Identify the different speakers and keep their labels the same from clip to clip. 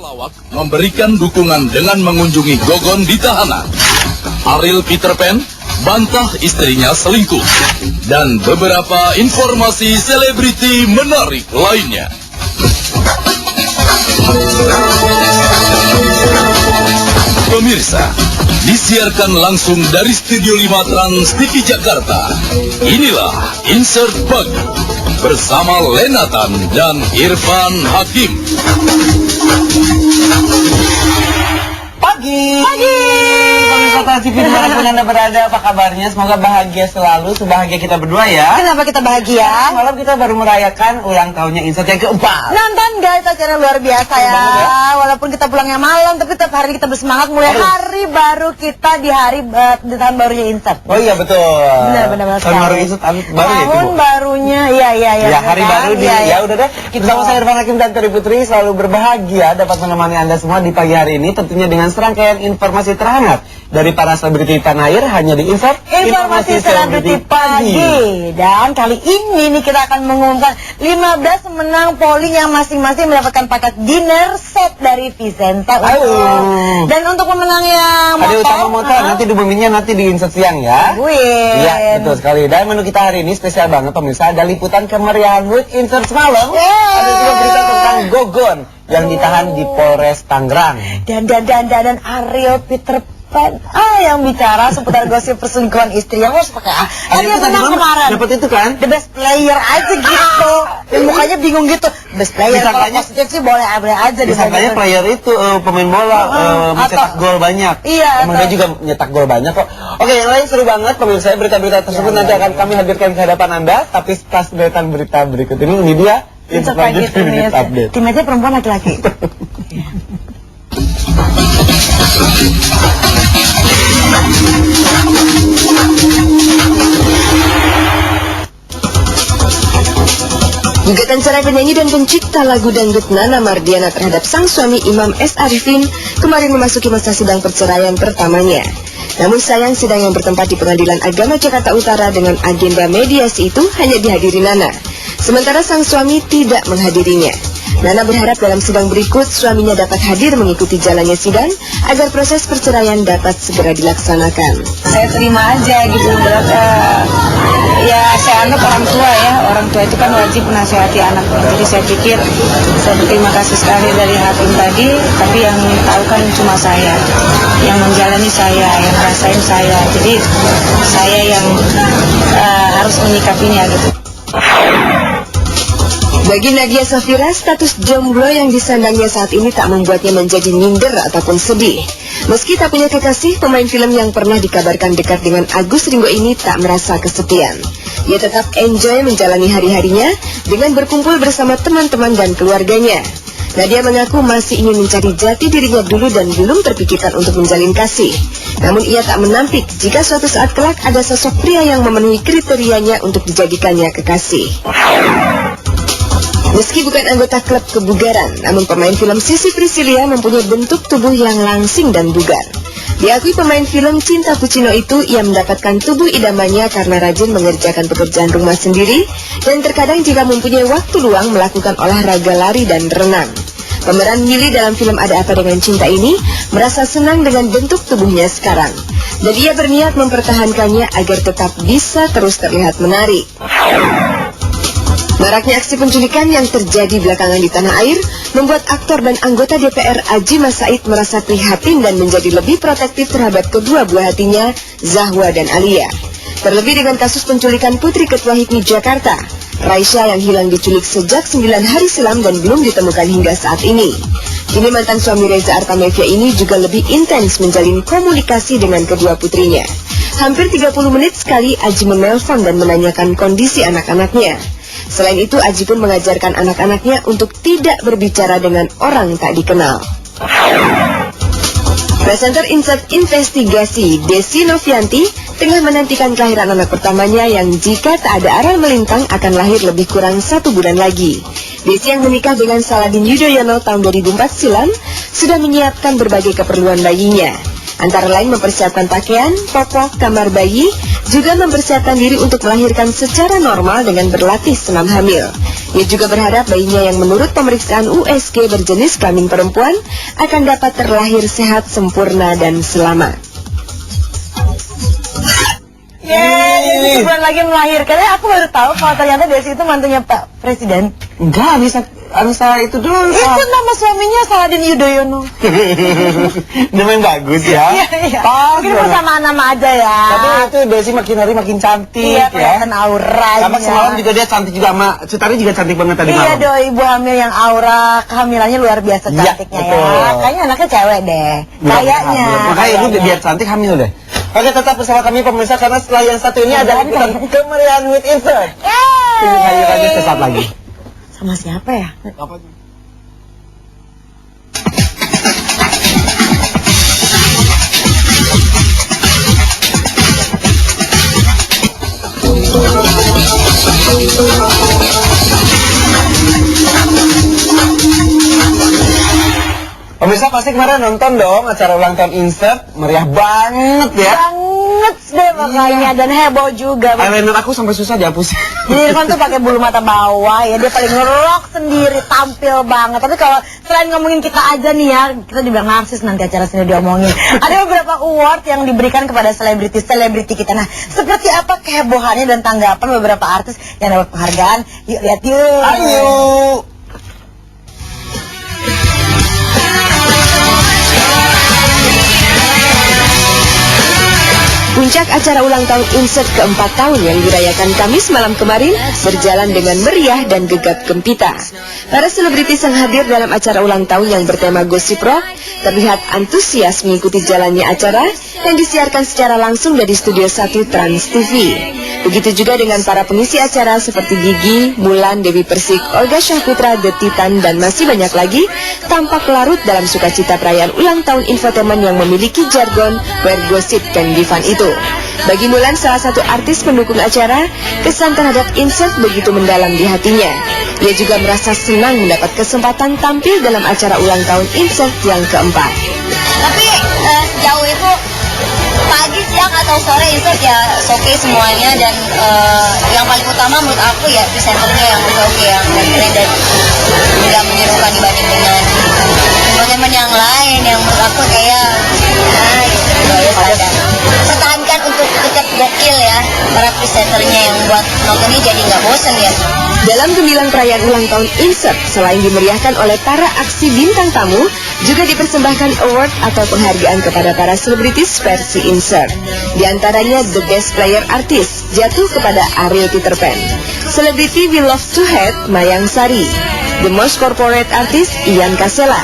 Speaker 1: pelawak memberikan dukungan dengan mengunjungi Gogon di tahanan. Ariel Peter Pan bantah istrinya selingkuh. Dan beberapa informasi selebriti menarik lainnya. Pemirsa, disiarkan langsung dari Studio 5 Trans TV Jakarta. Inilah Insert Pagi bersama Lenatan dan Irfan Hakim.
Speaker 2: Pagi pemirsa TV dimanapun Anda berada, apa kabarnya? Semoga bahagia selalu, sebahagia kita berdua ya.
Speaker 3: Kenapa kita bahagia?
Speaker 2: Malam kita baru merayakan ulang tahunnya Insert yang keempat.
Speaker 3: Nonton guys, acara luar biasa ya. Walaupun kita pulangnya malam, tapi tiap hari kita bersemangat mulai hari baru kita di di tahun barunya Insert.
Speaker 2: Oh iya betul.
Speaker 3: Benar.
Speaker 2: Tahun baru Insert baru ya.
Speaker 3: Tahun barunya, iya.
Speaker 2: Ya hari baru ya udah deh. Kita sama saya Irfan Hakim dan Terry Putri selalu berbahagia dapat menemani Anda semua di pagi hari ini, tentunya dengan serangkaian informasi terhangat dari para selebriti tanah air hanya di Insert
Speaker 3: Informasi Selebriti Pagi. Dan kali ini nih kita akan mengumumkan 15 pemenang polling yang masing-masing mendapatkan paket dinner set dari Vicenta. Dan untuk pemenang yang
Speaker 2: ada utama motor nanti diumuminnya nanti di Insert siang ya. Iya betul sekali. Dan menu kita hari ini spesial banget pemirsa, ada liputan kemeriahan Week Insert semalam. Ada juga berita tentang Gogon yang ditahan di Polres Tangerang.
Speaker 3: Dan Ariel Peter Pan yang bicara seputar gosip perselingkuhan istri yang harus pakai dia menang kemarin.
Speaker 2: Dapat itu kan?
Speaker 3: The best player aja gitu. Dan mukanya bingung gitu. Best player. Kalau positif sih boleh aja.
Speaker 2: Disangkanya player itu pemain bola mencetak gol banyak.
Speaker 3: Iya.
Speaker 2: Emang dia juga mencetak gol banyak kok. Oke, yang lain seru banget pemirsa. Berita-berita tersebut nanti akan kami hadirkan ke hadapan Anda. Tapi pas berita berikut ini dia
Speaker 3: Insert Pagi Update. Tim aja perempuan laki-laki.
Speaker 4: Gugatan cerai penyanyi dan pencipta lagu dangdut Nana Mardiana terhadap sang suami Imam S. Arifin kemarin memasuki masa sidang perceraian pertamanya. Namun sayang sidang yang bertempat di Pengadilan Agama Jakarta Utara dengan agenda mediasi itu hanya dihadiri Nana, sementara sang suami tidak menghadirinya. Nana berharap dalam sidang berikut suaminya dapat hadir mengikuti jalannya sidang agar proses perceraian dapat segera dilaksanakan.
Speaker 3: Saya terima aja gitu, ya saya anggap orang tua itu kan wajib menasihati anak. Jadi saya pikir saya berterima kasih sekali dari hakim tadi, tapi yang tahu kan cuma saya, yang menjalani saya, yang rasain saya. Jadi saya yang harus menyikapinya gitu.
Speaker 4: Bagi Nadia Safira, status jomblo yang disandangnya saat ini tak membuatnya menjadi minder ataupun sedih. Meski tak punya kekasih, pemain film yang pernah dikabarkan dekat dengan Agus Ringo ini tak merasa kesepian. Dia tetap enjoy menjalani hari-harinya dengan berkumpul bersama teman-teman dan keluarganya. Nadia mengaku masih ingin mencari jati dirinya dulu dan belum terpikirkan untuk menjalin kasih. Namun ia tak menampik jika suatu saat kelak ada sosok pria yang memenuhi kriterianya untuk dijadikannya kekasih. Meski bukan anggota klub kebugaran, namun pemain film Sissy Priscilia mempunyai bentuk tubuh yang langsing dan bugar. Diakui pemain film Cinta Puccino itu, ia mendapatkan tubuh idamannya karena rajin mengerjakan pekerjaan rumah sendiri dan terkadang jika mempunyai waktu luang melakukan olahraga lari dan renang. Pemeran Willy dalam film Ada Apa Dengan Cinta ini merasa senang dengan bentuk tubuhnya sekarang, dan ia berniat mempertahankannya agar tetap bisa terus terlihat menarik. Maraknya aksi penculikan yang terjadi belakangan di tanah air membuat aktor dan anggota DPR Adjie Massaid merasa prihatin dan menjadi lebih protektif terhadap kedua buah hatinya, Zahwa dan Alia. Terlebih dengan kasus penculikan Putri Ketua HIPMI Jakarta, Raisya, yang hilang diculik sejak 9 hari silam dan belum ditemukan hingga saat ini. Kini mantan suami Reza Artamevia ini juga lebih intens menjalin komunikasi dengan kedua putrinya. Hampir 30 menit sekali Adjie menelpon dan menanyakan kondisi anak-anaknya. Selain itu, Adjie pun mengajarkan anak-anaknya untuk tidak berbicara dengan orang tak dikenal. Presenter Insert Investigasi, Desi Novianti, tengah menantikan kelahiran anak pertamanya yang jika tak ada aral melintang akan lahir lebih kurang 1 bulan lagi. Desi yang menikah dengan Saladin Yudhoyono tahun 2004 silam sudah menyiapkan berbagai keperluan bayinya. Antara lain mempersiapkan pakaian, popok, kamar bayi, juga mempersiapkan diri untuk melahirkan secara normal dengan berlatih senam hamil. Ia juga berharap bayinya yang menurut pemeriksaan USG berjenis kelamin perempuan akan dapat terlahir sehat, sempurna, dan selamat.
Speaker 3: Yeay, 7 bulan lagi melahirkan. Aku baru tahu kalau ternyata Desi itu mantunya Pak Presiden.
Speaker 2: Enggak, Anissa itu dulu.
Speaker 3: Itu nama suaminya Saladin Yudhoyono.
Speaker 2: Namanya bagus ya.
Speaker 3: Iya.
Speaker 2: Pas
Speaker 3: Mungkin
Speaker 2: banget.
Speaker 3: bersamaan nama aja ya.
Speaker 2: Tapi itu Desi makin hari makin cantik
Speaker 3: Iya,
Speaker 2: ya.
Speaker 3: kelihatan auranya.
Speaker 2: Sama semalam juga dia cantik juga, sama Sutari juga cantik banget tadi
Speaker 3: Iya
Speaker 2: malam.
Speaker 3: doi, ibu hamil yang aura kehamilannya luar biasa
Speaker 2: Iya,
Speaker 3: cantiknya
Speaker 2: betul.
Speaker 3: ya. Kayaknya anaknya cewek deh. Kayaknya.
Speaker 2: Makanya ibu dia cantik hamil deh. Oke, tetap bersama kami pemirsa karena setelah yang satu ini ada liputan kemeriahan with insert. Tunggu lagi sesaat lagi.
Speaker 3: Sama siapa ya?
Speaker 2: Pemirsa pasti kemarin nonton dong acara ulang tahun insert, meriah banget ya.
Speaker 3: Banget deh makanya dan heboh juga.
Speaker 2: Eyeliner aku sampai susah dihapus.
Speaker 3: Jadi Irfan tuh pakai bulu mata bawah ya, dia paling ngerok sendiri, tampil banget. Tapi kalau selain ngomongin kita aja nih ya, kita juga narsis nanti acara sini diomongin. Ada beberapa award yang diberikan kepada selebriti kita. Nah, seperti apa kehebohannya dan tanggapan beberapa artis yang dapat penghargaan? Yuk lihat yuk.
Speaker 2: Ayo.
Speaker 4: Puncak acara ulang tahun insert ke-4 tahun yang dirayakan Kamis malam kemarin berjalan dengan meriah dan gegap gempita. Para selebritis yang hadir dalam acara ulang tahun yang bertema Gossip Rock terlihat antusias mengikuti jalannya acara yang disiarkan secara langsung dari Studio 1 Trans TV. Begitu juga dengan para pengisi acara seperti Gigi, Mulan, Dewi Persik, Olga Syahputra, The Titan, dan masih banyak lagi tampak larut dalam sukacita perayaan ulang tahun infotainment yang memiliki jargon Where Gossip Can Be Fun itu. Bagi Mulan, salah satu artis pendukung acara, kesan terhadap insert begitu mendalam di hatinya. Ia juga merasa senang mendapat kesempatan tampil dalam acara ulang tahun insert yang keempat.
Speaker 5: Tapi sejauh itu pagi, siang atau sore insert ya oke semuanya, dan yang paling utama menurut aku ya presenternya yang oke, yang keren dan tidak menyerukan dibanding dengan teman-teman yang lain yang menurut aku kayak pertahankan untuk tetap gokil ya para presenternya yang buat nontonnya jadi nggak bosen ya.
Speaker 4: Dalam gemilang perayaan ulang tahun insert, selain dimeriahkan oleh para aksi bintang tamu, juga dipersembahkan award atau penghargaan kepada para selebritis versi insert. Di antaranya The Best Player Artist jatuh kepada Ariel Peter Pan, Celebrity We Love to Hate Mayang Sari, The Most Corporate Artist Ian Kasela,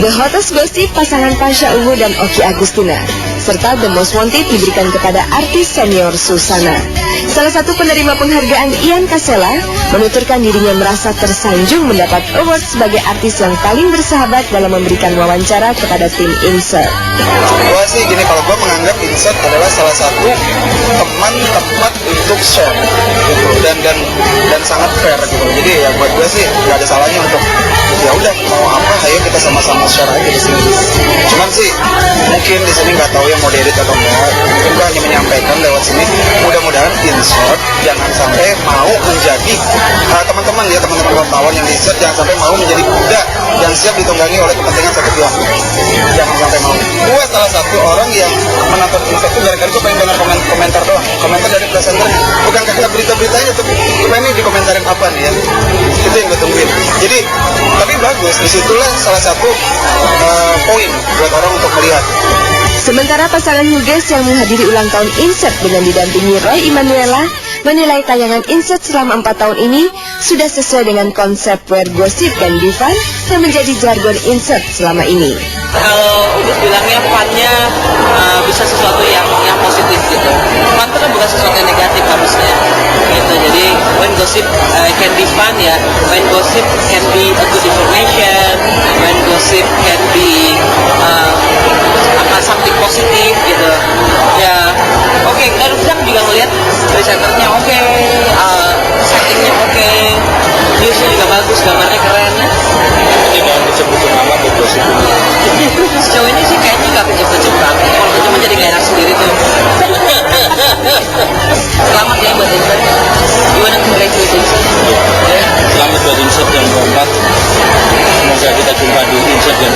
Speaker 4: The Hottest Gossip pasangan Pasha Ungu dan Oki Agustina, serta The Most Wanted diberikan kepada artis senior Susana. Salah satu penerima penghargaan Ian Kasela menuturkan dirinya merasa tersanjung mendapat award sebagai artis yang paling bersahabat dalam memberikan wawancara kepada tim insert.
Speaker 6: Gue sih gini, kalau gue menganggap insert adalah salah satu teman tempat untuk share gitu, dan sangat fair gitu. Jadi ya buat gue sih nggak ada salahnya untuk ya udah mau apa, ayo kita sama-sama share aja di sini. Cuman sih mungkin di sini nggak tahu yang mau diedit atau enggak. Mungkin gue hanya menyampaikan lewat sini. Mudah-mudahan insert jangan sampai mau menjadi teman-teman wartawan yang di insert jangan sampai mau menjadi budak yang siap ditunggangi oleh kepentingan satu pihak. Jangan sampai mau. Gue salah satu orang yang menonton insert itu gara-gara gue pengen dengar komentar doang, komentar dari presenter, bukan karena berita-beritanya, tapi gue ini dikomentarin apa nih ya. Itu yang gue tungguin. Jadi tapi bagus, disitulah salah satu poin buat orang untuk melihat.
Speaker 4: Sementara pasangan Huges yang menghadiri ulang tahun insert dengan didampingi Roy Emanuela menilai tayangan insert selama 4 tahun ini sudah sesuai dengan konsep Where Gossip Can Be Fun yang menjadi jargon insert selama ini.
Speaker 7: Kalau Ugus bilangnya funnya bisa sesuatu yang positif gitu. Fun itu kan bukan sesuatu yang negatif harusnya gitu. Jadi when gossip can be fun ya, when gossip can be a good information, when gossip can be something positif gitu ya. Oke, dan kita juga ngeliat presenternya oke, settingnya oke, newsnya juga bagus, gambarnya keren ya.
Speaker 6: Ini mau kecebut nama gosip.
Speaker 7: Sejauh ini sih kayaknya nggak kecebut banget. Kalau kecebut jadi nggak enak sendiri tuh. Selamat ya buat Inter. Gimana congratulations?
Speaker 6: Selamat buat
Speaker 7: Semoga kita jumpa di insert yang